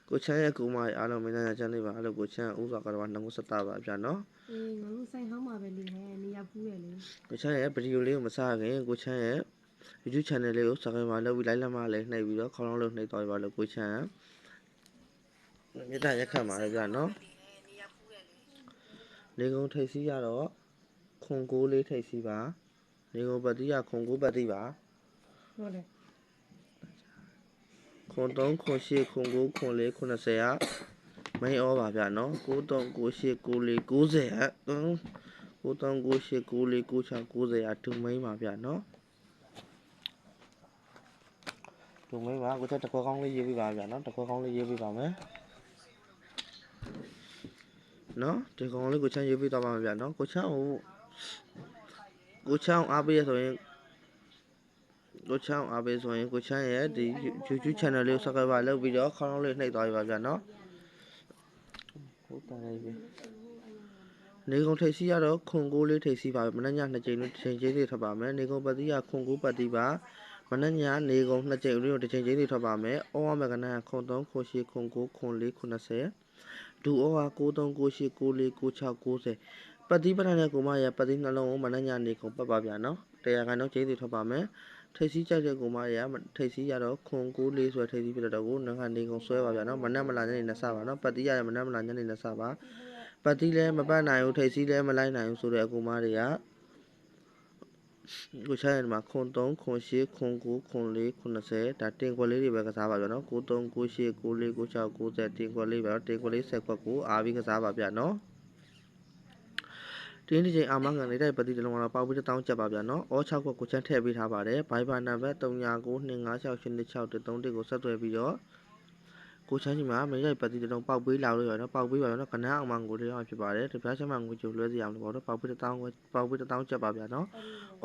ကိုချမ်းရဲ့ကိုမရဲ့အားလုံးမင်းသားချမ်းလေးပါအဲ့လိုကိုချမ်းဥစွာကတော့နှုတ်ဆက်တာပါဗျာနော်ငါတို့ဆိုင်ဟောင်းမှာပဲနေဟဲ့နေရောက်ဘူးတယ်လေကိုချမ်းရဲ့ဗီဒီယိုလေးကိုမစားခင်ကိုချမ်းရဲ့ YouTube channel လေးကို subscribe လုပ်ပြီး like လက်မလေးနှိပ်ပြီးတော့ခေါင်းလုံးလို့နှိပ်သွားပါလို့ကိုချမ်းမြေတရက်ခတ်ပါလေဗျာနော်နေကုန်းထိပ်စီးရတော့ခွန်ကိုလေးထိပ်စီးပါနေကုန်းပတ်တိရခွန်ကိုပတ်တိပါဟုတ်တယ်ခွန်3ခွန်8ခွန်9ခွန်4ခွန်20ရမင်းဩပါဗျာနော်9 3 9 8 9 4 90ရ9 3 9 8 9 4 9 6 90ရဒူမိန်ပါဗျာနော်ဒူမိန်ပါကိုချက်တခွက်ကောင်းလေးရေးပြပါဗျာနော်တခွက်ကောင်းလေးရေးပြပါမယ်နော်ဒီကောင်လေးကိုချမ်းရေးပြတော့ပါမယ်ဗျာနော်ကိုချမ်းအားပေးရဆိုရင်ကိုချမ်းအားပေးဆိုရင်ကိုချမ်းရဲ့ဒီ YouTube channel လေးကို subscribe လုပ်ပြီးတော့ခေါင်းလေးနှိပ်သွားပြပါဗျာနော်ဟုတ်တယ်ပြီနေကုန်းထိပ်စီရတော့ခွန်ကိုလေးထိပ်စီပါမနက်ည2ချိန်လို့တစ်ချိန်ချင်းလေးထွက်ပါမယ်နေကုန်းပတ်တိရခွန်ကိုပတ်တိပါမနက်ညနေကုန်း2ချိန်ဦးလို့တစ်ချိန်ချင်းလေးထွက်ပါမယ်ဩဝမကနခွန်3ခွန်8ခွန်9ခွန်4ခွန်20ဒူဩဝ9 3 9 8 9 4 9 6 90ပတ်တိပဒနဲ့ကိုမရပတ်တိနှလုံးကိုမနက်ညနေကုန်းပတ်ပါဗျာနော်တရားခိုင်တော့ချိန်လေးထွက်ပါမယ်ထိပ်စီးကြိုက်တဲ့ကိုမရထိပ်စီးရတော့ခွန်9 4ဆိုထိပ်စီးပြတော့ကိုနခနေကုန်းဆွဲပါဗျာနော်မနက်မလာညနေနဲ့စပါနော်ပတ်တိရမနက်မလာညနေနဲ့စပါပတ်တိလည်းမပတ်နိုင်ဘူးထိပ်စီးလည်းမလိုက်နိုင်ဘူးဆိုတဲ့အကူမတွေကကိုချမ်းရမှာခွန်3ခွန်8ခွန်9ခွန်4ခွန်20ဒါတင်ခွက်လေးတွေပဲကစားပါဗျာနော်9 3 9 8 9 4 9 6 90တင်ခွက်လေးပဲတင်ခွက်လေး10ခွက်ကိုအားပြီးကစားပါဗျာနော်တင်းဒီချိန်အာမခံလေးတိုက်ပတ်တိတလုံးကတော့ပေါက်ပြီး1000ကျပ်ပါဗျာနော်ဩ6ခွက်ကိုချမ်းထည့်ပေးထားပါတယ်ဘိုင်ဘာနံပါတ်3992568631ကိုဆက်သွယ်ပြီးတော့ကိုချမ်းကြီးမှာမင်းရိုက်ပတ်တိတလုံးပေါက်ပေးလာလို့ရတော့ပေါက်ပေးပါတော့ကနန်းအောင်မငိုလေးရောက်ဖြစ်ပါတယ်တပြားချမ်းမငွေကြိုလွှဲစီအောင်လို့ပေါ့တော့ပေါက်ပေး1000ကျပ်ပါဗျာနော်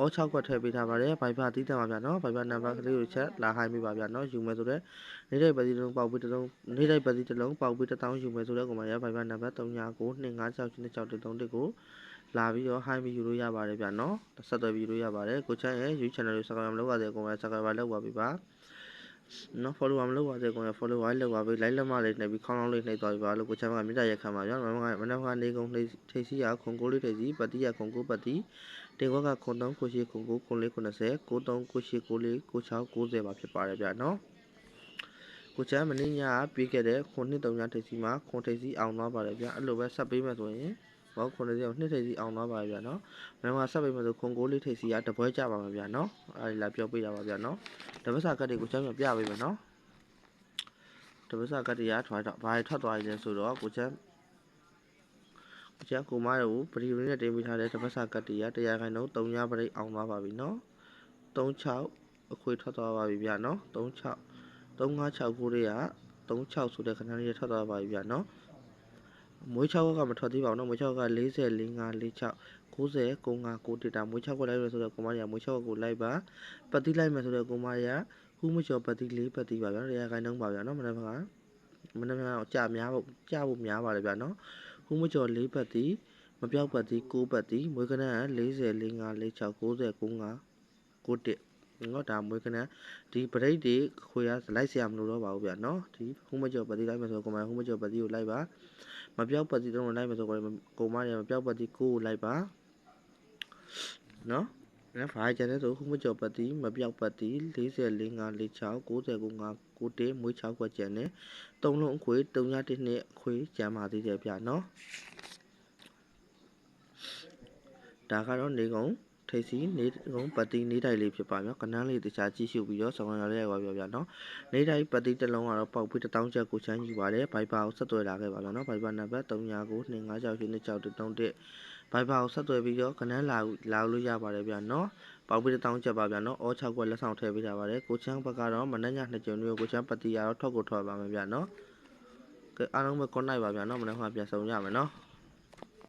ဩ6ခွက်ထည့်ပေးထားပါတယ်ဘိုင်ဘာတီးတယ်ပါဗျာနော်ဘိုင်ဘာနံပါတ်ကလေးကိုချက်လာဟိုင်းပေးပါဗျာနော်ယူမယ်ဆိုတော့နေရိုက်ပတ်တိတလုံးပေါက်ပေးတလုံးနေရိုက်ပတ်တိတလုံးပေါက်ပေး1000ယူမယ်ဆိုတော့ကိုမရဘိုင်ဘာနံပါတ်3992568631ကိုလာပြီးတော့ high ပြီးယူလို့ရပါတယ်ဗျာနော်ဆက်သွယ်ပြီးလို့ရပါတယ်ကိုချမ်းရဲ့ YouTube channel ကို subscribe မလုပ်ရသေးဘူးကိုမ subscribe လုပ်ပါပြီပါနော် follow မလုပ်ပါသေးဘူးကို follow လုပ်ပါပြီ like လက်မလေးနှိပ်ပြီးခေါင်းလောင်းလေးနှိပ်သွားပြီပါလို့ကိုချမ်းကမြစ်တာရက်ခံပါဗျာမနက်ကနေကုန်ထိပ်စီရခွန်ကိုလေးထိပ်စီပတ်တိရခွန်ကိုပတ်တိတင်ခွက်ကခွန်3ခွန်8ခွန်9ခွန်4ခွန်20 9 3 9 8 9 4 9 6 90ပါဖြစ်ပါတယ်ဗျာနော်ကိုချမ်းမင်းညပြေးခဲ့တဲ့ခွန်2 3ညထိပ်စီမှာခွန်ထိပ်စီအောင်သွားပါတယ်ဗျာအဲ့လိုပဲဆက်ပေးမယ်ဆိုရင်ဘောခွန်လေး2ထိပ်စီအောင်သွားပါဗျာနော်မင်းကဆက်ပေးမယ်ဆိုခွန်9လေးထိပ်စီကတပွဲကြပါမှာဗျာနော်အဲ့ဒီလာပြောပေးရပါဗျာနော်တပတ်စာကတ်တွေကိုချမ်းပြပေးမယ်နော်တပတ်စာကတ်တွေကထွက်တော့ဘာတွေထွက်သွားရလဲဆိုတော့ကိုချမ်းကိုမတို့ပရိဝင်းနဲ့တင်ပေးထားတဲ့တပတ်စာကတ်တွေကတရားခိုင်တော့3ညပရိအောင်သွားပါပြီနော်36အခွေထွက်သွားပါပြီဗျာနော်36 3569တွေက36ဆိုတဲ့ခဏလေးထွက်သွားပါပြီဗျာနော်မွေး6ကမထွက်သေးပါဘူးနော်မွေး6က40 45 46 90 95 91တာမွေး6ကိုလိုက်ရဆိုတော့ကိုမရမွေး6ကိုလိုက်ပါပတ်တိလိုက်မယ်ဆိုတော့ကိုမရဟူးမကျော်ပတ်တိ4ပတ်တိပါဗျာတရားခိုင်တော့ပါဗျာနော်မနေ့ကကြာဖို့များပါတယ်ဗျာနော်ဟူးမကျော်4ပတ်တိမပြောက်ပတ်တိ6ပတ်တိမွေးကနန်း40 45 46 90 95 91ငေါဒါမွေးကနန်းဒီပရိတ်တွေခွေရလိုက်เสียမလို့တော့ပါဘူးဗျာနော်ဒီဟူးမကျော်ပတ်တိလိုက်မယ်ဆိုတော့ကိုမဟူးမကျော်ပတ်တိကိုလိုက်ပါမပြောက်ပတ်တိတော့လိုက်မယ်ဆိုတော့ကိုမရမပြောက်ပတ်တိ9ကိုလိုက်ပါနော်နော်ဘာကျန်လဲဆိုဟူးမကျော်ပတ်တိမပြောက်ပတ်တိ40 45 46 90 95 91မွေး6ခွက်ကျန်တယ်3လုံးအခွေ3ည1နှစ်အခွေကျန်ပါသေးတယ်ဗျာနော်ဒါကတော့နေကုန်ထိပ်စီနေကုန်ပတ်တိနေတိုက်လေးဖြစ်ပါမယ်ကနန်းလေးတခြားကြည့်ရှုပြီးတော့ဆောင်းရလေးရပါဗျာနော်နေတိုက်ပတ်တိတစ်လုံးကတော့ပေါက်ပြီး1000ကျပ်ကိုချမ်းယူပါတယ်ဘိုက်ပါကိုဆက်သွယ်လာခဲ့ပါဗျာနော်ဘိုက်ပါနံပါတ်3992569631ဘိုက်ပါကိုဆက်သွယ်ပြီးတော့ကနန်းလာလို့ရပါတယ်ဗျာနော်ပေါက်ပြီး1000ကျပ်ပါဗျာနော်အော6ခွက်လက်ဆောင်ထည့်ပေးထားပါတယ်ကိုချမ်းဘက်ကတော့မနက်ည2ကြိမ်လို့ကိုချမ်းပတ်တိရတော့ထွက်ပါမယ်ဗျာနော်ကဲအားလုံးပဲ good night ပါဗျာနော်မနေ့ကပြန်ဆောင်ရမယ်နော်